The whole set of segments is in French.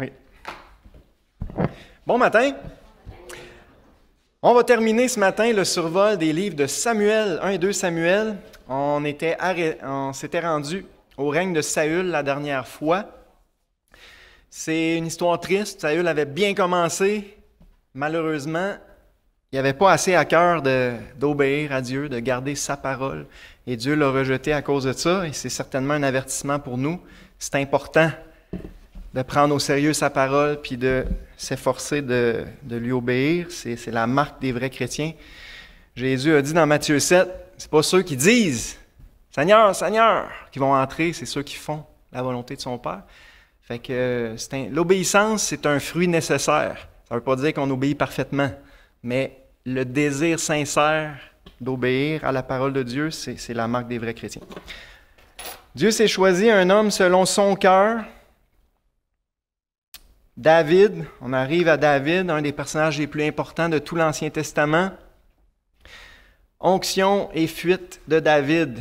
Oui. Bon matin. On va terminer ce matin le survol des livres de Samuel, 1 et 2 Samuel. On s'était rendu au règne de Saül la dernière fois. C'est une histoire triste. Saül avait bien commencé. Malheureusement, il n'avait pas assez à cœur d'obéir à Dieu, de garder sa parole. Et Dieu l'a rejeté à cause de ça. Et c'est certainement un avertissement pour nous. C'est important de prendre au sérieux sa parole puis de s'efforcer de lui obéir. C'est la marque des vrais chrétiens. Jésus a dit dans Matthieu 7, c'est pas ceux qui disent « Seigneur, Seigneur » qui vont entrer, c'est ceux qui font la volonté de son Père. Fait que l'obéissance, c'est un fruit nécessaire. Ça ne veut pas dire qu'on obéit parfaitement, mais le désir sincère d'obéir à la parole de Dieu, c'est la marque des vrais chrétiens. Dieu s'est choisi un homme selon son cœur. David, on arrive à David, un des personnages les plus importants de tout l'Ancien Testament. Onction et fuite de David,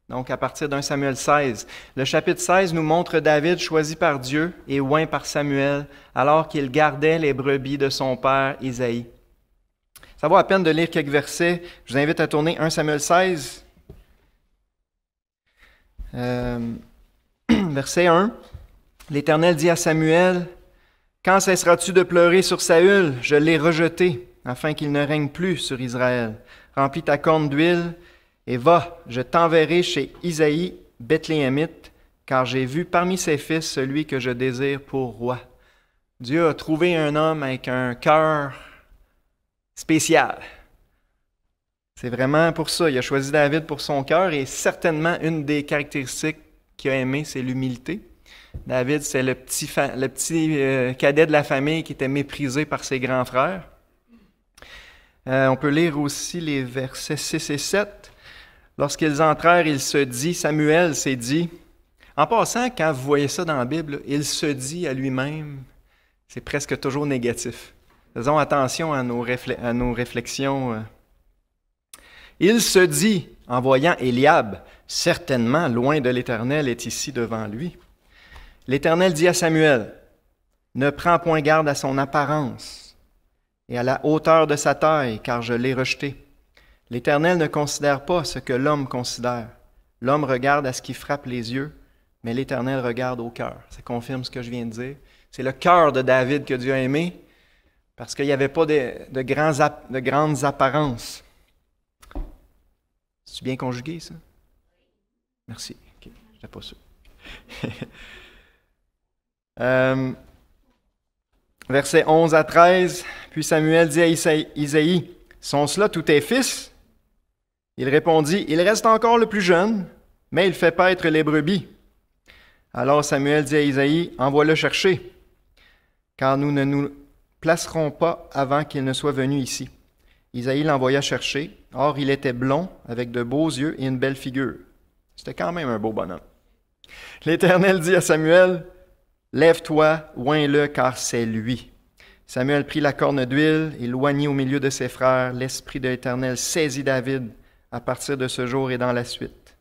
donc à partir d'un Samuel 16. Le chapitre 16 nous montre David choisi par Dieu et oint par Samuel, alors qu'il gardait les brebis de son père Isaïe. Ça vaut la peine de lire quelques versets. Je vous invite à tourner 1 Samuel 16. Verset 1. L'Éternel dit à Samuel, « Quand cesseras-tu de pleurer sur Saül? Je l'ai rejeté, afin qu'il ne règne plus sur Israël. Remplis ta corne d'huile, et va, je t'enverrai chez Isaïe, Bethléemite, car j'ai vu parmi ses fils celui que je désire pour roi. » Dieu a trouvé un homme avec un cœur spécial. C'est vraiment pour ça. Il a choisi David pour son cœur, et certainement une des caractéristiques qu'il a aimées, c'est l'humilité. David, c'est le petit cadet de la famille qui était méprisé par ses grands frères. On peut lire aussi les versets 6 et 7. Lorsqu'ils entrèrent, il se dit, Samuel s'est dit, en passant, quand vous voyez ça dans la Bible, il se dit à lui-même, c'est presque toujours négatif. Faisons attention à nos réflexions. Il se dit, en voyant Éliab, certainement loin de l'Éternel est ici devant lui. L'Éternel dit à Samuel, « Ne prends point garde à son apparence et à la hauteur de sa taille, car je l'ai rejeté. L'Éternel ne considère pas ce que l'homme considère. L'homme regarde à ce qui frappe les yeux, mais l'Éternel regarde au cœur. » Ça confirme ce que je viens de dire. C'est le cœur de David que Dieu a aimé, parce qu'il n'y avait pas de grandes apparences. C'est bien conjugué, ça? Merci. Okay. Je n'étais pas sûr. Versets 11 à 13, puis Samuel dit à Isaïe, « Sont cela tous tes fils? » Il répondit, « Il reste encore le plus jeune, mais il fait paître les brebis. » Alors Samuel dit à Isaïe, « Envoie-le chercher, car nous ne nous placerons pas avant qu'il ne soit venu ici. » Isaïe l'envoya chercher. Or, il était blond, avec de beaux yeux et une belle figure. C'était quand même un beau bonhomme. L'Éternel dit à Samuel, « Lève-toi, oins-le, car c'est lui. » Samuel prit la corne d'huile et l'oignit au milieu de ses frères. L'Esprit de l'Éternel saisit David à partir de ce jour et dans la suite.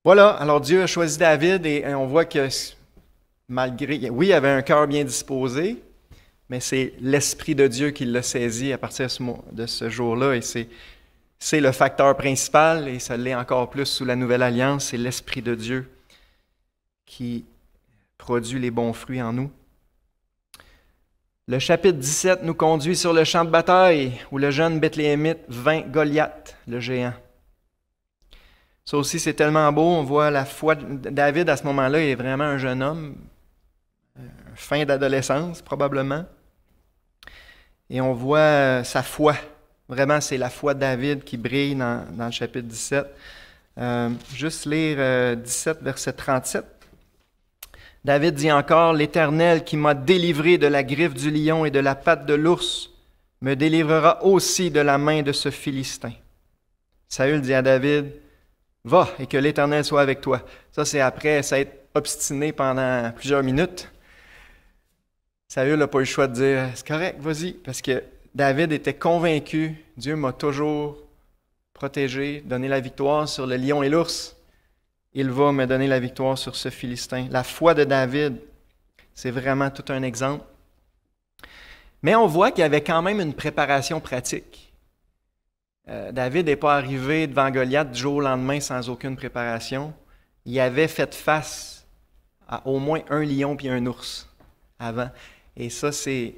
Voilà, alors Dieu a choisi David et on voit que oui, il avait un cœur bien disposé, mais c'est l'Esprit de Dieu qui l'a saisi à partir de ce jour-là et c'est le facteur principal et ça l'est encore plus sous la Nouvelle Alliance, c'est l'Esprit de Dieu qui produit les bons fruits en nous. Le chapitre 17 nous conduit sur le champ de bataille où le jeune Bethléemite vainc Goliath, le géant. Ça aussi, c'est tellement beau. On voit la foi de David à ce moment-là. Il est vraiment un jeune homme, fin d'adolescence probablement. Et on voit sa foi. Vraiment, c'est la foi de David qui brille dans le chapitre 17. Juste lire 17, verset 37. David dit encore, « L'Éternel qui m'a délivré de la griffe du lion et de la patte de l'ours me délivrera aussi de la main de ce Philistin. » Saül dit à David, « Va et que l'Éternel soit avec toi. » Ça, c'est après s'être obstiné pendant plusieurs minutes. Saül n'a pas eu le choix de dire, « C'est correct, vas-y. » Parce que David était convaincu, Dieu m'a toujours protégé, donné la victoire sur le lion et l'ours. Il va me donner la victoire sur ce Philistin. La foi de David C'est vraiment tout un exemple. Mais on voit qu'il y avait quand même une préparation pratique. David n'est pas arrivé devant Goliath du jour au lendemain sans aucune préparation. Il avait fait face à au moins un lion puis un ours avant. Et ça, c'est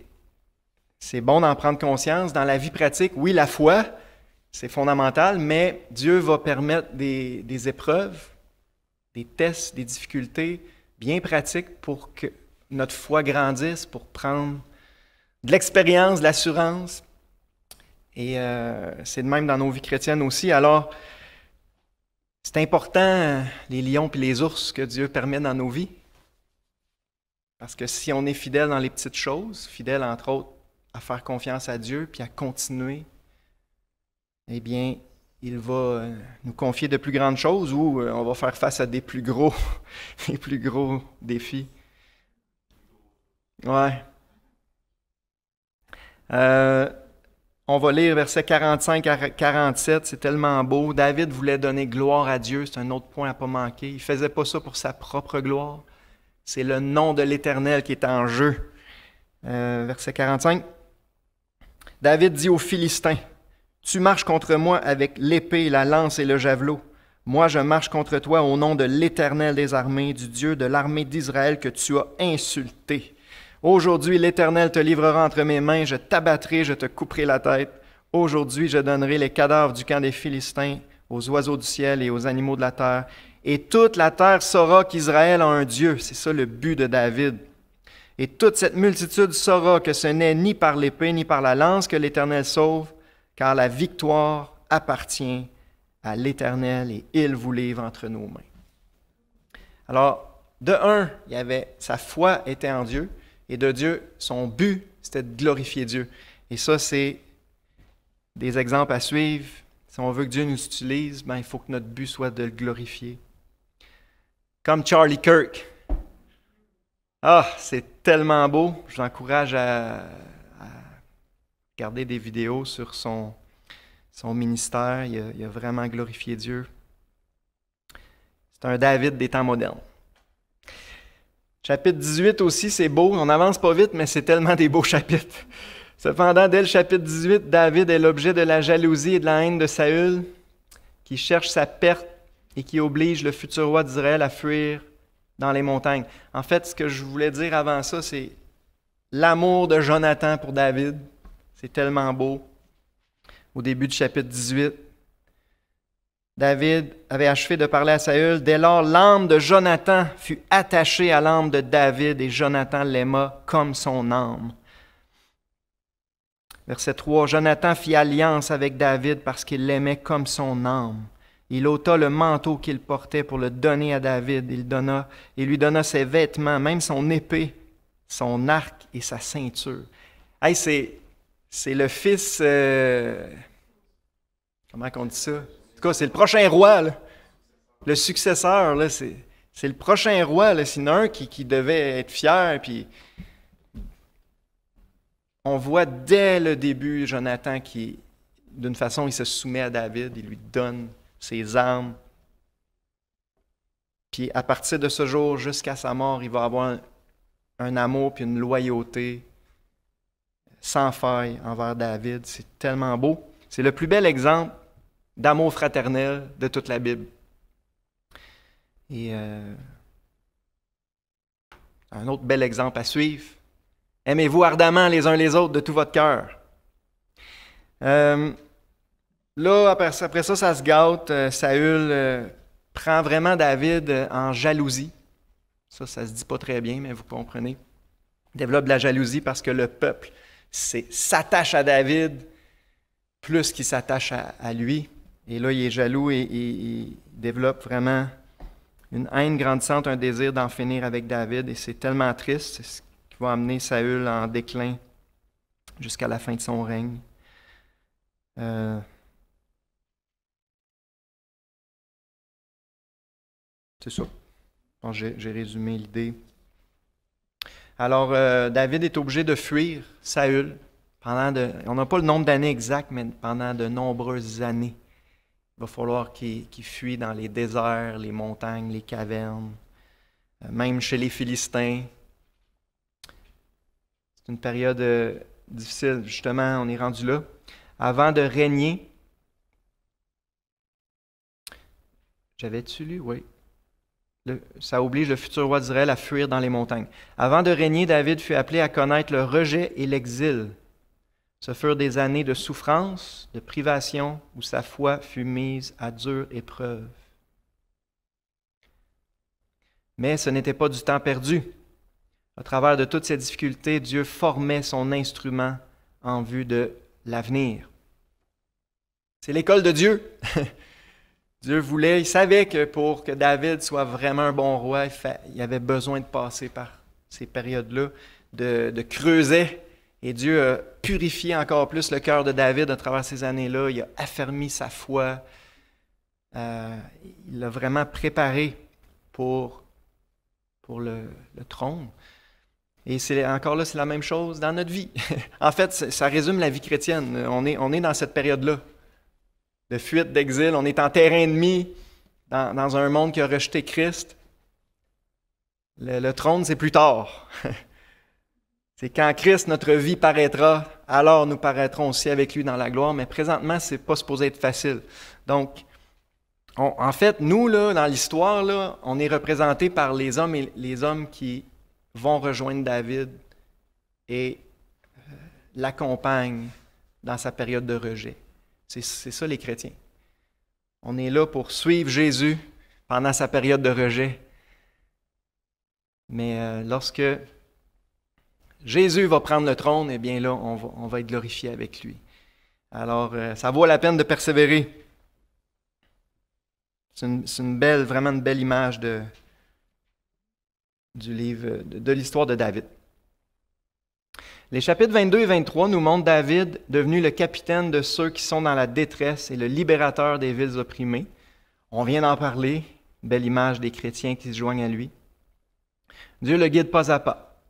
bon d'en prendre conscience. Dans la vie pratique, oui, la foi, c'est fondamental, mais Dieu va permettre des épreuves, des tests, des difficultés bien pratiques pour que notre foi grandisse, pour prendre de l'expérience, de l'assurance. Et c'est de même dans nos vies chrétiennes aussi. Alors, c'est important, les lions et les ours que Dieu permet dans nos vies. Parce que si on est fidèle dans les petites choses, fidèle entre autres à faire confiance à Dieu puis à continuer, eh bien, il va nous confier de plus grandes choses ou on va faire face à des plus gros défis. Ouais. On va lire versets 45 à 47, c'est tellement beau. David voulait donner gloire à Dieu, c'est un autre point à ne pas manquer. Il ne faisait pas ça pour sa propre gloire. C'est le nom de l'Éternel qui est en jeu. Verset 45. David dit aux Philistins, « Tu marches contre moi avec l'épée, la lance et le javelot. Moi, je marche contre toi au nom de l'Éternel des armées, du Dieu de l'armée d'Israël que tu as insulté. Aujourd'hui, l'Éternel te livrera entre mes mains, je t'abattrai, je te couperai la tête. Aujourd'hui, je donnerai les cadavres du camp des Philistins aux oiseaux du ciel et aux animaux de la terre. Et toute la terre saura qu'Israël a un Dieu. » C'est ça le but de David. « Et toute cette multitude saura que ce n'est ni par l'épée ni par la lance que l'Éternel sauve, car la victoire appartient à l'Éternel et il vous livre entre nos mains. » Alors, de un, sa foi était en Dieu, et de Dieu, son but, c'était de glorifier Dieu. Et ça, c'est des exemples à suivre. Si on veut que Dieu nous utilise, il faut que notre but soit de le glorifier. Comme Charlie Kirk. Ah, c'est tellement beau. Je vous encourage à regarder des vidéos sur son ministère. Il a vraiment glorifié Dieu. C'est un David des temps modernes. Chapitre 18 aussi, c'est beau. On n'avance pas vite, mais c'est tellement des beaux chapitres. Cependant, dès le chapitre 18, David est l'objet de la jalousie et de la haine de Saül, qui cherche sa perte et qui oblige le futur roi d'Israël à fuir dans les montagnes. En fait, ce que je voulais dire avant ça, c'est l'amour de Jonathan pour David. C'est tellement beau. Au début du chapitre 18, David avait achevé de parler à Saül. Dès lors, l'âme de Jonathan fut attachée à l'âme de David et Jonathan l'aima comme son âme. Verset 3, Jonathan fit alliance avec David parce qu'il l'aimait comme son âme. Il ôta le manteau qu'il portait pour le donner à David. Il lui donna ses vêtements, même son épée, son arc et sa ceinture. Hey, c'est le fils... comment on dit ça? En tout cas, c'est le prochain roi, là. Le successeur. Là, c'est le prochain roi. Là. C'est un qui devait être fier. Puis on voit dès le début Jonathan qui, d'une façon, il se soumet à David. Il lui donne ses armes. Puis à partir de ce jour jusqu'à sa mort, il va avoir un amour puis une loyauté sans faille envers David. C'est tellement beau. C'est le plus bel exemple d'amour fraternel de toute la Bible. Et un autre bel exemple à suivre. Aimez-vous ardemment les uns les autres de tout votre cœur. Là, après ça, ça se gâte. Saül prend vraiment David en jalousie. Ça se dit pas très bien, mais vous comprenez. Il développe de la jalousie parce que le peuple s'attache à David plus qu'il s'attache à lui. Et là, il est jaloux et il développe vraiment une haine grandissante, un désir d'en finir avec David. Et c'est tellement triste, c'est ce qui va amener Saül en déclin jusqu'à la fin de son règne. C'est ça. Bon, j'ai résumé l'idée. Alors, David est obligé de fuir Saül on n'a pas le nombre d'années exact, mais pendant de nombreuses années. Il va falloir qu'il fuit dans les déserts, les montagnes, les cavernes, même chez les Philistins. C'est une période difficile, justement, on est rendu là. Avant de régner, j'avais-tu lu? Oui. Ça oblige le futur roi d'Israël à fuir dans les montagnes. Avant de régner, David fut appelé à connaître le rejet et l'exil. Ce furent des années de souffrance, de privation, où sa foi fut mise à dure épreuve. Mais ce n'était pas du temps perdu. À travers de toutes ces difficultés, Dieu formait son instrument en vue de l'avenir. C'est l'école de Dieu. Dieu voulait, il savait que pour que David soit vraiment un bon roi, il avait besoin de passer par ces périodes-là, de creuser. Et Dieu a purifié encore plus le cœur de David à travers ces années-là. Il a affermi sa foi. Il l'a vraiment préparé pour le trône. Et encore là, c'est la même chose dans notre vie. En fait, ça résume la vie chrétienne. On est dans cette période-là de fuite, d'exil. On est en terrain ennemi dans un monde qui a rejeté Christ. Le trône, c'est plus tard. C'est quand Christ, notre vie, paraîtra, alors nous paraîtrons aussi avec lui dans la gloire. Mais présentement, ce n'est pas supposé être facile. Donc, en fait, nous, là, dans l'histoire, là, on est représentés par les hommes qui vont rejoindre David et l'accompagnent dans sa période de rejet. C'est ça les chrétiens. On est là pour suivre Jésus pendant sa période de rejet. Mais lorsque Jésus va prendre le trône, eh bien là, on va être glorifié avec lui. Alors, ça vaut la peine de persévérer. C'est vraiment une belle image du livre, de l'histoire de David. Les chapitres 22 et 23 nous montrent David devenu le capitaine de ceux qui sont dans la détresse et le libérateur des villes opprimées. On vient d'en parler, belle image des chrétiens qui se joignent à lui. Dieu le guide pas à pas.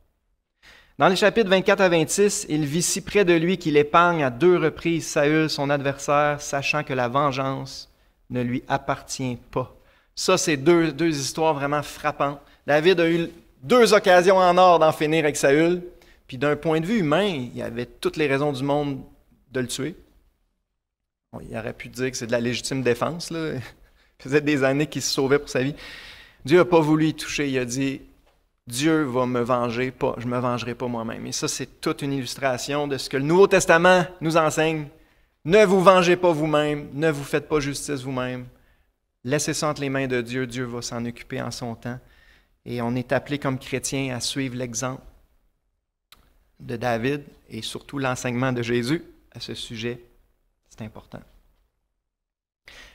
Dans les chapitres 24 à 26, il vit si près de lui qu'il épargne à 2 reprises Saül, son adversaire, sachant que la vengeance ne lui appartient pas. Ça, c'est deux histoires vraiment frappantes. David a eu 2 occasions en or d'en finir avec Saül. Puis d'un point de vue humain, il avait toutes les raisons du monde de le tuer. Bon, il aurait pu dire que c'est de la légitime défense, là. Il faisait des années qu'il se sauvait pour sa vie. Dieu n'a pas voulu y toucher. Il a dit, Dieu va me venger, je ne me vengerai pas moi-même. Et ça, c'est toute une illustration de ce que le Nouveau Testament nous enseigne. Ne vous vengez pas vous-même, ne vous faites pas justice vous-même. Laissez ça entre les mains de Dieu. Dieu va s'en occuper en son temps. Et on est appelé comme chrétiens à suivre l'exemple de David et surtout l'enseignement de Jésus à ce sujet. C'est important.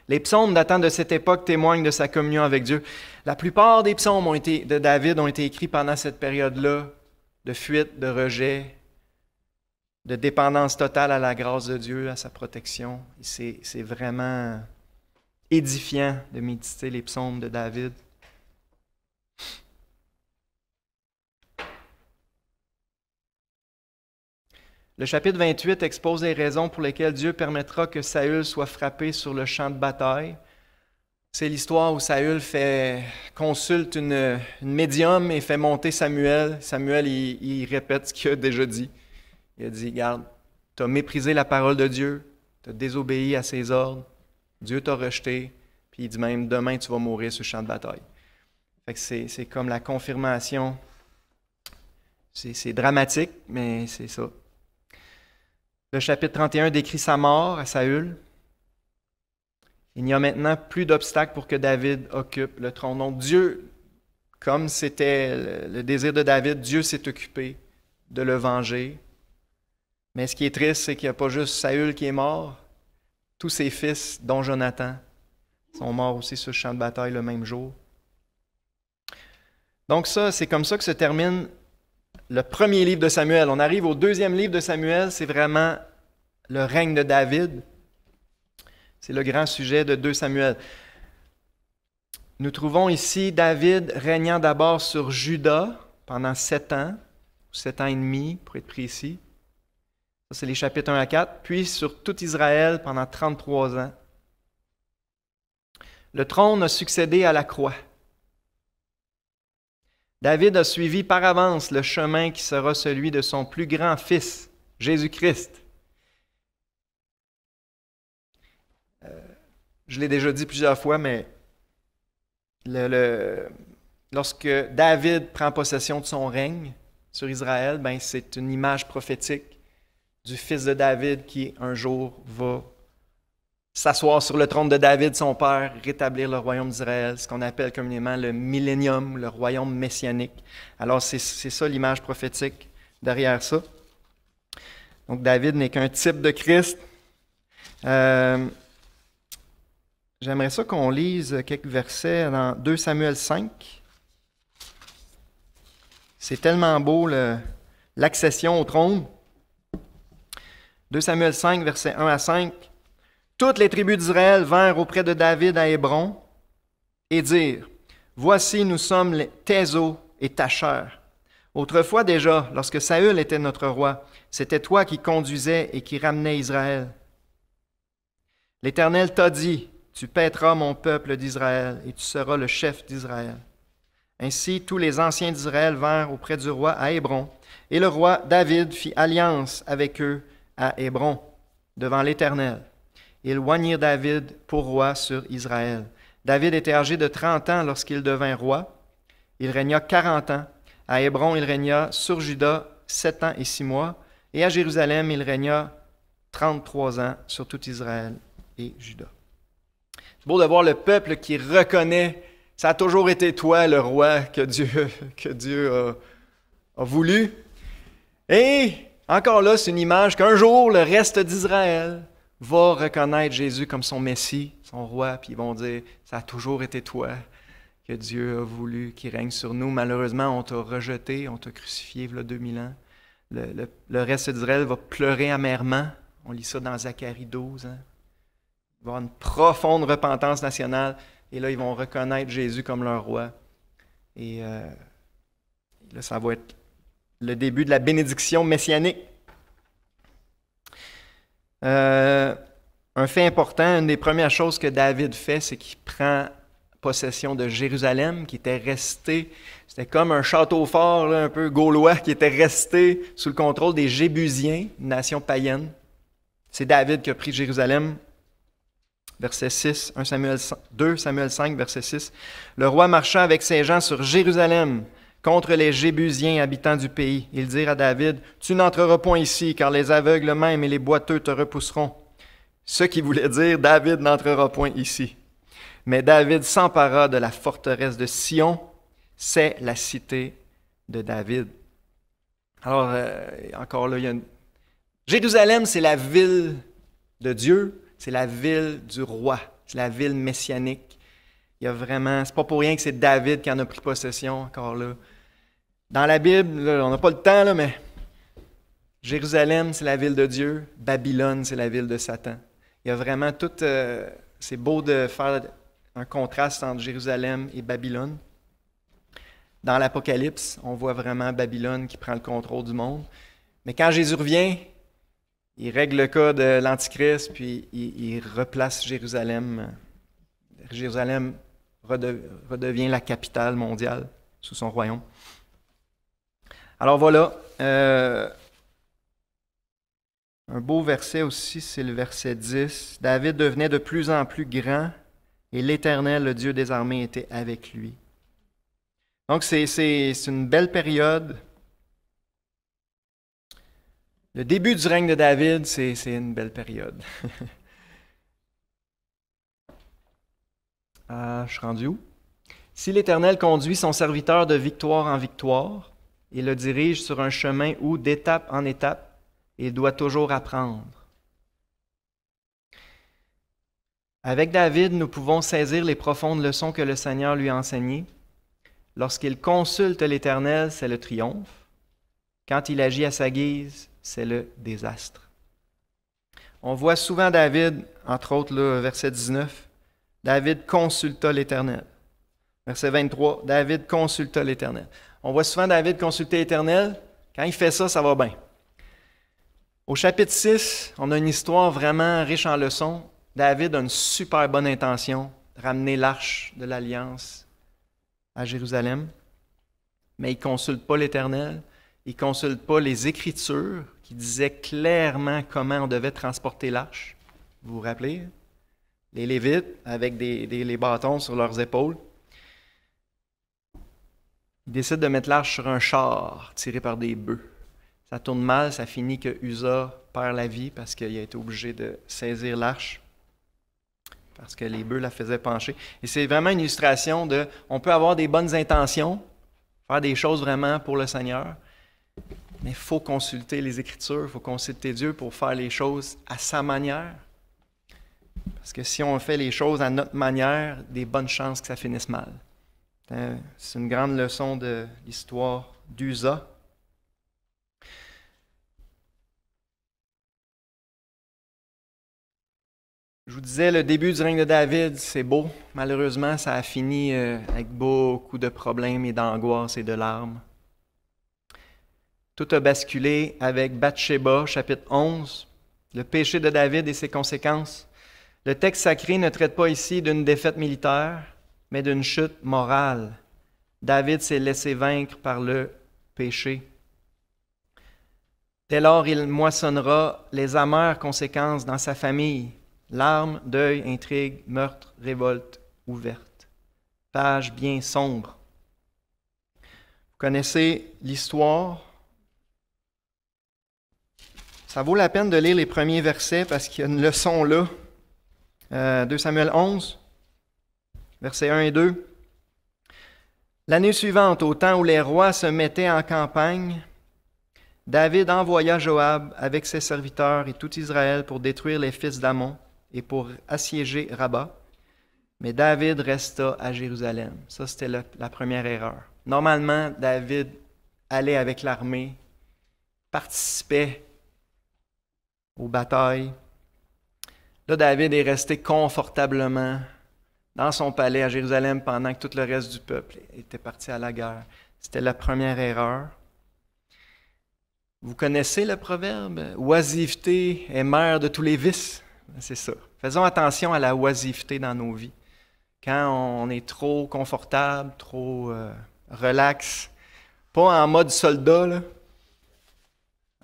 Les psaumes datant de cette époque témoignent de sa communion avec Dieu. La plupart des psaumes de David ont été écrits pendant cette période-là de fuite, de rejet, de dépendance totale à la grâce de Dieu, à sa protection. C'est vraiment édifiant de méditer les psaumes de David. Le chapitre 28 expose les raisons pour lesquelles Dieu permettra que Saül soit frappé sur le champ de bataille. C'est l'histoire où Saül consulte une médium et fait monter Samuel. Samuel, il répète ce qu'il a déjà dit. Il a dit, regarde, tu as méprisé la parole de Dieu, tu as désobéi à ses ordres, Dieu t'a rejeté, puis il dit même, demain tu vas mourir sur le champ de bataille. Fait que c'est comme la confirmation. C'est dramatique, mais c'est ça. Le chapitre 31 décrit sa mort à Saül. Il n'y a maintenant plus d'obstacle pour que David occupe le trône. Donc Dieu, comme c'était le désir de David, Dieu s'est occupé de le venger. Mais ce qui est triste, c'est qu'il n'y a pas juste Saül qui est mort. Tous ses fils, dont Jonathan, sont morts aussi sur le champ de bataille le même jour. Donc ça, c'est comme ça que se termine le premier livre de Samuel. On arrive au 2e livre de Samuel, c'est vraiment le règne de David. C'est le grand sujet de 2 Samuel. Nous trouvons ici David régnant d'abord sur Juda pendant 7 ans, 7 ans et demi pour être précis. Ça, c'est les chapitres 1 à 4. Puis sur tout Israël pendant 33 ans. Le trône a succédé à la croix. David a suivi par avance le chemin qui sera celui de son plus grand fils, Jésus-Christ. Je l'ai déjà dit plusieurs fois, mais lorsque David prend possession de son règne sur Israël, ben, c'est une image prophétique du fils de David qui, un jour, va s'asseoir sur le trône de David, son père, rétablir le royaume d'Israël, ce qu'on appelle communément le millénium, le royaume messianique. Alors, c'est ça l'image prophétique derrière ça. Donc, David n'est qu'un type de Christ. J'aimerais ça qu'on lise quelques versets dans 2 Samuel 5. C'est tellement beau, l'accession au trône. 2 Samuel 5, versets 1 à 5. Toutes les tribus d'Israël vinrent auprès de David à Hébron et dirent, « Voici, nous sommes tes os et ta chair. Autrefois déjà, lorsque Saül était notre roi, c'était toi qui conduisais et qui ramenais Israël. L'Éternel t'a dit, tu paîtras mon peuple d'Israël et tu seras le chef d'Israël. » Ainsi, tous les anciens d'Israël vinrent auprès du roi à Hébron, et le roi David fit alliance avec eux à Hébron, devant l'Éternel. Ils oignirent David pour roi sur Israël. David était âgé de 30 ans lorsqu'il devint roi. Il régna 40 ans. À Hébron, il régna sur Juda 7 ans et 6 mois. Et à Jérusalem, il régna 33 ans sur tout Israël et Juda. C'est beau de voir le peuple qui reconnaît « Ça a toujours été toi, le roi, que Dieu a voulu. » Et encore là, c'est une image qu'un jour, le reste d'Israël va reconnaître Jésus comme son Messie, son roi, puis ils vont dire « Ça a toujours été toi que Dieu a voulu qu'il règne sur nous. Malheureusement, on t'a rejeté, on t'a crucifié il y a 2000 ans. » Le reste d'Israël va pleurer amèrement. On lit ça dans Zacharie 12. Hein? Il va y avoir une profonde repentance nationale. Et là, ils vont reconnaître Jésus comme leur roi. Et là, ça va être le début de la bénédiction messianique. Un fait important, une des premières choses que David fait, c'est qu'il prend possession de Jérusalem, qui était resté, c'était comme un château fort, là, un peu gaulois, qui était resté sous le contrôle des Jébusiens, une nation païenne. C'est David qui a pris Jérusalem. Verset 6, 2 Samuel 5, verset 6. Le roi marcha avec ses gens sur Jérusalem contre les Jébusiens habitants du pays. Ils dirent à David, « Tu n'entreras point ici, car les aveugles même et les boiteux te repousseront. » Ce qui voulait dire, David n'entrera point ici. Mais David s'empara de la forteresse de Sion, c'est la cité de David. Alors, encore là, Jérusalem, c'est la ville de Dieu, c'est la ville du roi, c'est la ville messianique. Il y a vraiment, c'est pas pour rien que c'est David qui en a pris possession, encore là. Dans la Bible, là, on n'a pas le temps, là, mais Jérusalem, c'est la ville de Dieu, Babylone, c'est la ville de Satan. Il y a vraiment tout, c'est beau de faire un contraste entre Jérusalem et Babylone. Dans l'Apocalypse, on voit vraiment Babylone qui prend le contrôle du monde. Mais quand Jésus revient, il règle le cas de l'Antichrist, puis il replace Jérusalem. Jérusalem redevient la capitale mondiale sous son royaume. Alors voilà, un beau verset aussi, c'est le verset 10. David devenait de plus en plus grand, et l'Éternel, le Dieu des armées, était avec lui. Donc c'est une belle période. Le début du règne de David, c'est une belle période. Je suis rendu où? Si l'Éternel conduit son serviteur de victoire en victoire et le dirige sur un chemin où, d'étape en étape, il doit toujours apprendre. Avec David, nous pouvons saisir les profondes leçons que le Seigneur lui a enseignées. Lorsqu'il consulte l'Éternel, c'est le triomphe. Quand il agit à sa guise, c'est le désastre. On voit souvent David, entre autres, là, verset 19, David consulta l'Éternel. Verset 23, David consulta l'Éternel. On voit souvent David consulter l'Éternel. Quand il fait ça, ça va bien. Au chapitre 6, on a une histoire vraiment riche en leçons. David a une super bonne intention, ramener l'arche de l'Alliance à Jérusalem. mais il ne consulte pas l'Éternel, il ne consulte pas les Écritures qui disaient clairement comment on devait transporter l'arche. Vous vous rappelez? Les Lévites avec les bâtons sur leurs épaules. Ils décident de mettre l'arche sur un char tiré par des bœufs. Ça tourne mal, ça finit que Uza perd la vie parce qu'il a été obligé de saisir l'arche, parce que les bœufs la faisaient pencher. Et c'est vraiment une illustration de, on peut avoir des bonnes intentions, faire des choses vraiment pour le Seigneur, mais il faut consulter les Écritures, il faut consulter Dieu pour faire les choses à sa manière. Parce que si on fait les choses à notre manière, des bonnes chances que ça finisse mal. C'est une grande leçon de l'histoire d'Uza. Je vous disais, le début du règne de David, c'est beau. Malheureusement, ça a fini avec beaucoup de problèmes et d'angoisse et de larmes. Tout a basculé avec Bathsheba, chapitre 11, le péché de David et ses conséquences. Le texte sacré ne traite pas ici d'une défaite militaire, mais d'une chute morale. David s'est laissé vaincre par le péché. Dès lors, il moissonnera les amères conséquences dans sa famille. Larmes, deuil, intrigue, meurtre, révolte ouverte. Page bien sombre. Vous connaissez l'histoire. Ça vaut la peine de lire les premiers versets parce qu'il y a une leçon là. 2 Samuel 11, versets 1 et 2. L'année suivante, au temps où les rois se mettaient en campagne, David envoya Joab avec ses serviteurs et tout Israël pour détruire les fils d'Ammon et pour assiéger Rabat. Mais David resta à Jérusalem. Ça, c'était la première erreur. Normalement, David allait avec l'armée, participait aux batailles. Là, David est resté confortablement dans son palais à Jérusalem pendant que tout le reste du peuple était parti à la guerre. C'était la première erreur. Vous connaissez le proverbe « Oisiveté est mère de tous les vices ». C'est ça. Faisons attention à la oisiveté dans nos vies. Quand on est trop confortable, trop relax, pas en mode soldat, là,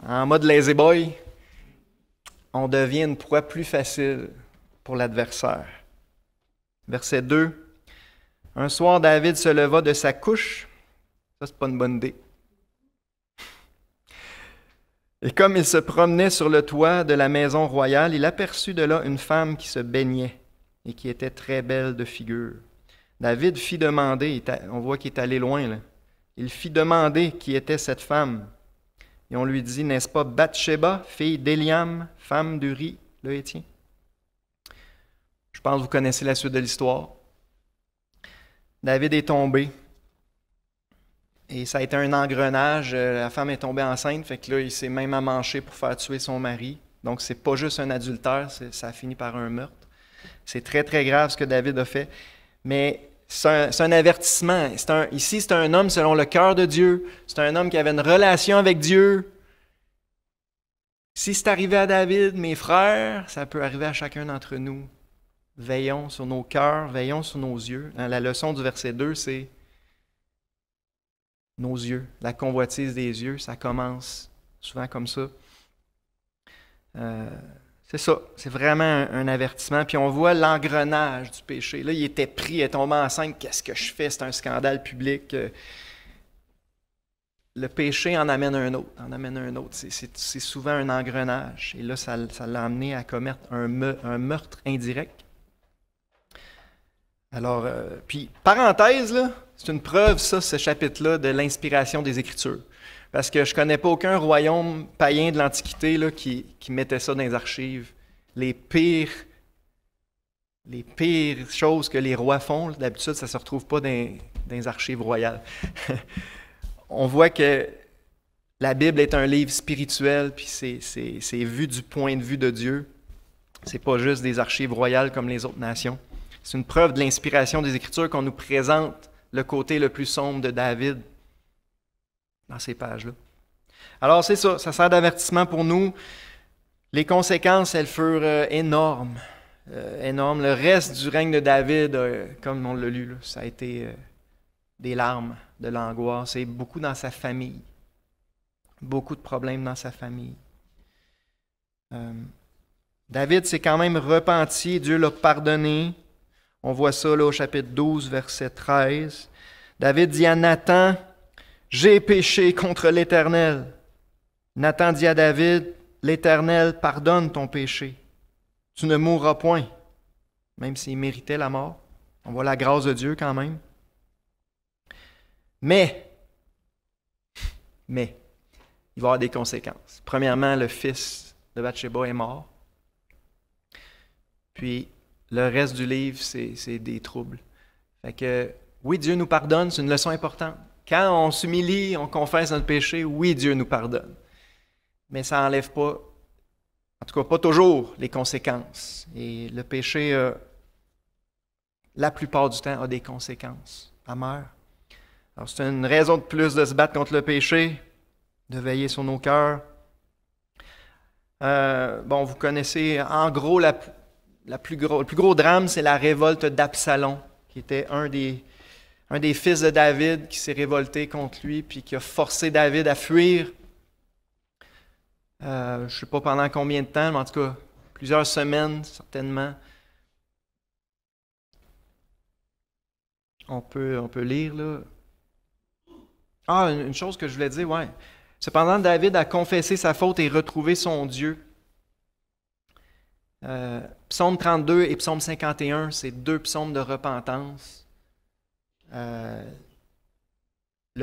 en mode lazy boy, on devient une proie plus facile pour l'adversaire. Verset 2. Un soir, David se leva de sa couche. Ça, c'est pas une bonne idée. Et comme il se promenait sur le toit de la maison royale, il aperçut de là une femme qui se baignait et qui était très belle de figure. David fit demander, on voit qu'il est allé loin, là. Il fit demander qui était cette femme. Et on lui dit, n'est-ce pas Bathsheba, fille d'Éliam, femme d'Uri, le Hétien? Je pense que vous connaissez la suite de l'histoire. David est tombé. Et ça a été un engrenage. La femme est tombée enceinte, fait que là, il s'est même amanché pour faire tuer son mari. Donc, c'est pas juste un adultère, ça a fini par un meurtre. C'est très, très grave ce que David a fait. Mais c'est un avertissement. Ici, c'est un homme selon le cœur de Dieu. C'est un homme qui avait une relation avec Dieu. Si c'est arrivé à David, mes frères, ça peut arriver à chacun d'entre nous. Veillons sur nos cœurs, veillons sur nos yeux. La leçon du verset 2, c'est nos yeux. La convoitise des yeux, ça commence souvent comme ça. C'est ça, c'est vraiment un avertissement. Puis on voit l'engrenage du péché. Là, il était pris, il est tombé enceinte. Qu'est-ce que je fais? C'est un scandale public. Le péché en amène un autre, C'est souvent un engrenage. Et là, ça l'a amené à commettre un meurtre indirect. Alors, puis, parenthèse, là, c'est une preuve, ça, ce chapitre-là, de l'inspiration des Écritures. Parce que je ne connais pas aucun royaume païen de l'Antiquité là, qui mettait ça dans les archives. Les pires choses que les rois font, là, d'habitude, ça ne se retrouve pas dans les archives royales. On voit que la Bible est un livre spirituel, puis c'est vu du point de vue de Dieu. C'est pas juste des archives royales comme les autres nations. C'est une preuve de l'inspiration des Écritures qu'on nous présente le côté le plus sombre de David dans ces pages-là. Alors c'est ça sert d'avertissement pour nous. Les conséquences, elles furent énormes. Le reste du règne de David, comme on l'a lu, là, ça a été des larmes, de l'angoisse, et beaucoup dans sa famille. Beaucoup de problèmes dans sa famille. David s'est quand même repenti, Dieu l'a pardonné. On voit ça là, au chapitre 12, verset 13. David dit à Nathan, « J'ai péché contre l'Éternel. » Nathan dit à David, « L'Éternel pardonne ton péché. Tu ne mourras point. » Même s'il méritait la mort. On voit la grâce de Dieu quand même. Mais, il va y avoir des conséquences. Premièrement, le fils de Bathsheba est mort. Puis, le reste du livre, c'est des troubles. Fait que, oui, Dieu nous pardonne, c'est une leçon importante. Quand on s'humilie, on confesse notre péché, oui, Dieu nous pardonne. Mais ça n'enlève pas, en tout cas pas toujours, les conséquences. Et le péché, la plupart du temps, a des conséquences amères. Alors, c'est une raison de plus de se battre contre le péché, de veiller sur nos cœurs. Vous connaissez, en gros, le plus gros drame, c'est la révolte d'Absalom, qui était un des fils de David qui s'est révolté contre lui, puis qui a forcé David à fuir. Je ne sais pas pendant combien de temps, mais en tout cas, plusieurs semaines, certainement. On peut lire, là. Ah, une chose que je voulais dire, ouais. Cependant, David a confessé sa faute et retrouvé son Dieu. Psaume 32 et Psaume 51, c'est deux psaumes de repentance. Le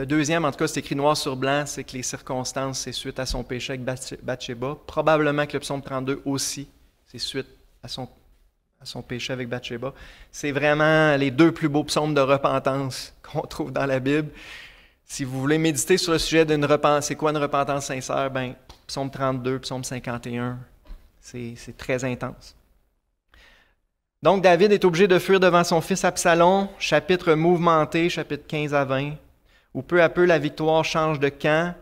deuxième, en tout cas, c'est écrit noir sur blanc, c'est que les circonstances, c'est suite à son péché avec Bathsheba. Probablement que le psaume 32 aussi, c'est suite à son péché avec Bathsheba. C'est vraiment les deux plus beaux psaumes de repentance qu'on trouve dans la Bible. Si vous voulez méditer sur le sujet d'une repentance, c'est quoi une repentance sincère? Psaume 32, Psaume 51, c'est très intense. Donc, David est obligé de fuir devant son fils Absalom, chapitre mouvementé, chapitre 15 à 20, où peu à peu la victoire change de camp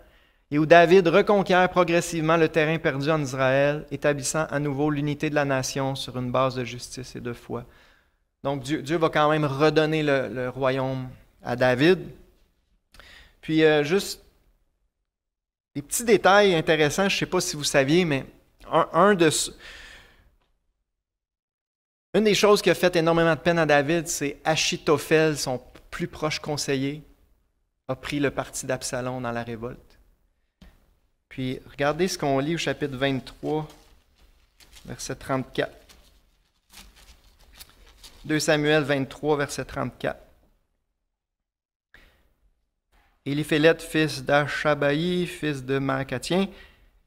et où David reconquiert progressivement le terrain perdu en Israël, établissant à nouveau l'unité de la nation sur une base de justice et de foi. Donc, Dieu va quand même redonner le royaume à David. Puis, juste des petits détails intéressants, je ne sais pas si vous saviez, mais une des choses qui a fait énormément de peine à David, c'est Achitophel, son plus proche conseiller, a pris le parti d'Absalom dans la révolte. Puis, regardez ce qu'on lit au chapitre 23, verset 34. 2 Samuel 23, verset 34. Éliphélet, fils d'Achabaï, fils de Maacatien.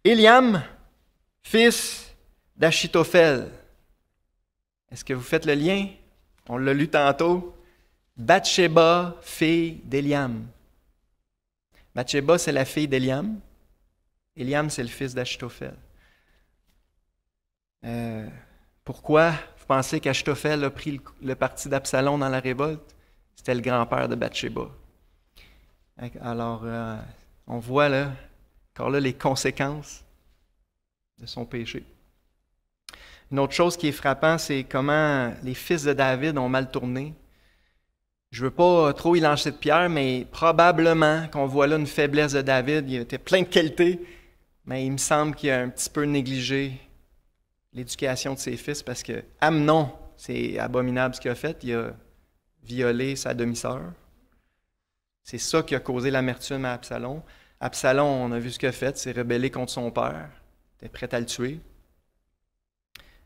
Éliam, fils d'Achitophel. Est-ce que vous faites le lien? On l'a lu tantôt. Bathsheba, fille d'Éliam. Bathsheba, c'est la fille d'Éliam. Éliam, c'est le fils d'Achitophel. Pourquoi vous pensez qu'Achitophel a pris le parti d'Absalom dans la révolte? C'était le grand-père de Bathsheba. Alors, on voit là, encore là, les conséquences de son péché. Une autre chose qui est frappante, c'est comment les fils de David ont mal tourné. Je ne veux pas trop y lancer de pierre, mais probablement qu'on voit là une faiblesse de David. Il était plein de qualités, mais il me semble qu'il a un petit peu négligé l'éducation de ses fils parce que Amnon, c'est abominable ce qu'il a fait. Il a violé sa demi-sœur. C'est ça qui a causé l'amertume à Absalom. Absalom, on a vu ce qu'il a fait, s'est rebellé contre son père. Il était prêt à le tuer.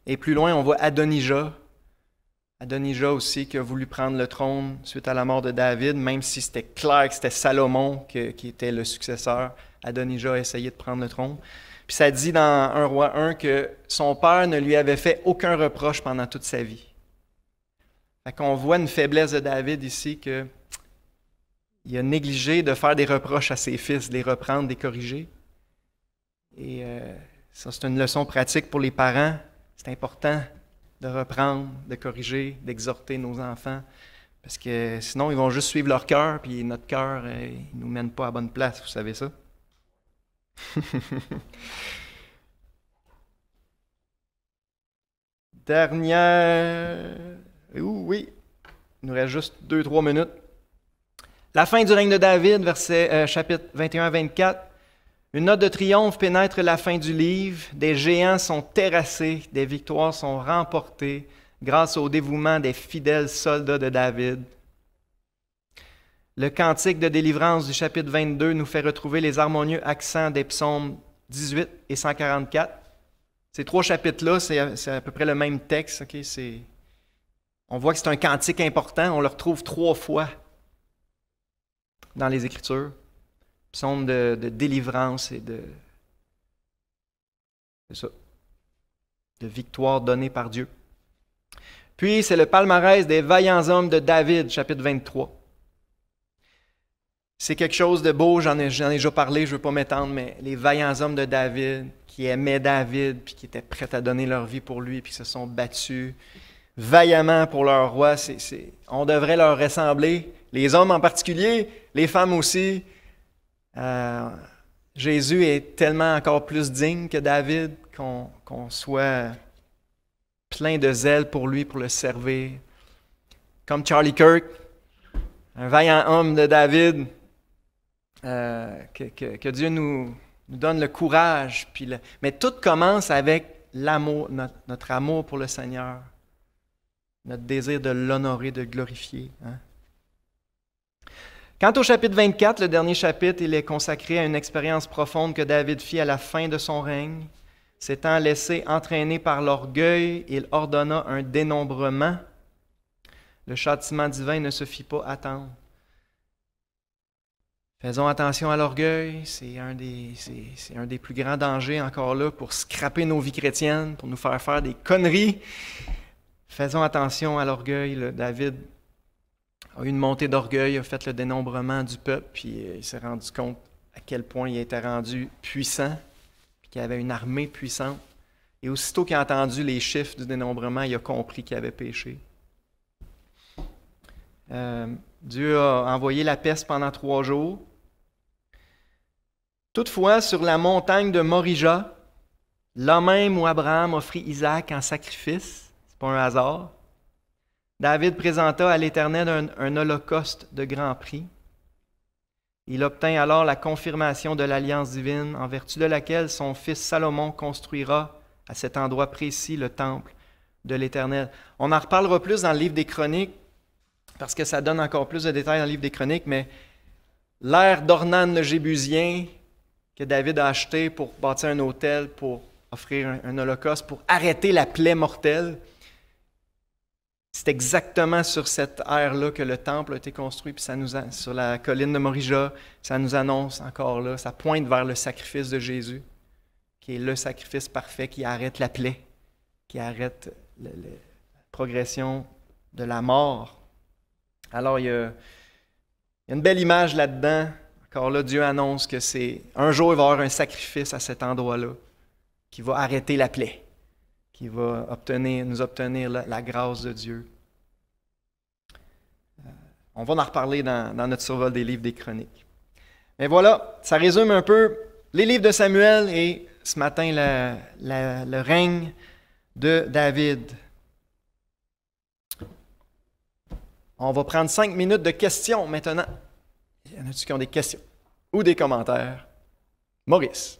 Et plus loin, on voit Adonijah. Adonijah aussi qui a voulu prendre le trône suite à la mort de David, même si c'était clair que c'était Salomon qui était le successeur. Adonijah a essayé de prendre le trône. Puis ça dit dans 1 Roi 1 que son père ne lui avait fait aucun reproche pendant toute sa vie. Fait qu'on voit une faiblesse de David ici que il a négligé de faire des reproches à ses fils, de les reprendre, de les corriger. Et ça, c'est une leçon pratique pour les parents. C'est important de reprendre, de corriger, d'exhorter nos enfants. Parce que sinon, ils vont juste suivre leur cœur, puis notre cœur, il ne nous mène pas à la bonne place, vous savez ça? Dernière... Oui, il nous reste juste 2-3 minutes. La fin du règne de David, chapitre 21-24. Une note de triomphe pénètre la fin du livre. Des géants sont terrassés, des victoires sont remportées grâce au dévouement des fidèles soldats de David. Le cantique de délivrance du chapitre 22 nous fait retrouver les harmonieux accents des psaumes 18 et 144. Ces trois chapitres-là, c'est à peu près le même texte. Okay? On voit que c'est un cantique important. On le retrouve 3 fois dans les Écritures. Psaume de délivrance et de victoire donnée par Dieu. Puis, c'est le palmarès des vaillants hommes de David, chapitre 23. C'est quelque chose de beau, j'en ai déjà parlé, je ne veux pas m'étendre, mais les vaillants hommes de David, qui aimaient David, puis qui étaient prêts à donner leur vie pour lui, puis qui se sont battus vaillamment pour leur roi, on devrait leur ressembler, les hommes en particulier, les femmes aussi. Jésus est tellement encore plus digne que David qu'on soit plein de zèle pour lui, pour le servir. Comme Charlie Kirk, un vaillant homme de David, que Dieu nous donne le courage. Mais tout commence avec l'amour, notre amour pour le Seigneur, notre désir de l'honorer, de le glorifier. Hein? Quant au chapitre 24, le dernier chapitre, il est consacré à une expérience profonde que David fit à la fin de son règne. S'étant laissé entraîner par l'orgueil, il ordonna un dénombrement. Le châtiment divin ne se fit pas attendre. Faisons attention à l'orgueil, c'est un des plus grands dangers encore là pour scraper nos vies chrétiennes, pour nous faire des conneries. Faisons attention à l'orgueil. David a eu une montée d'orgueil, a fait le dénombrement du peuple, puis il s'est rendu compte à quel point il était rendu puissant, puis qu'il avait une armée puissante. Et aussitôt qu'il a entendu les chiffres du dénombrement, il a compris qu'il avait péché. Dieu a envoyé la peste pendant 3 jours. Toutefois, sur la montagne de Morija, là même où Abraham offrit Isaac en sacrifice, c'est pas un hasard, David présenta à l'Éternel un holocauste de grand prix. Il obtint alors la confirmation de l'alliance divine, en vertu de laquelle son fils Salomon construira à cet endroit précis le temple de l'Éternel. On en reparlera plus dans le livre des Chroniques, parce que ça donne encore plus de détails dans le livre des Chroniques, mais l'ère d'Ornan le Jébusien, que David a acheté pour bâtir un autel, pour offrir un holocauste, pour arrêter la plaie mortelle, c'est exactement sur cette ère-là que le temple a été construit, puis sur la colline de Morija, ça nous annonce encore là, ça pointe vers le sacrifice de Jésus, qui est le sacrifice parfait qui arrête la plaie, qui arrête la progression de la mort. Alors, il y a une belle image là-dedans. Encore là, Dieu annonce que un jour, il va y avoir un sacrifice à cet endroit-là qui va arrêter la plaie, qui va nous obtenir la grâce de Dieu. On va en reparler dans notre survol des livres des Chroniques. Mais voilà, ça résume un peu les livres de Samuel et ce matin, le règne de David. On va prendre 5 minutes de questions maintenant. Il y en a-tu qui ont des questions ou des commentaires? Maurice.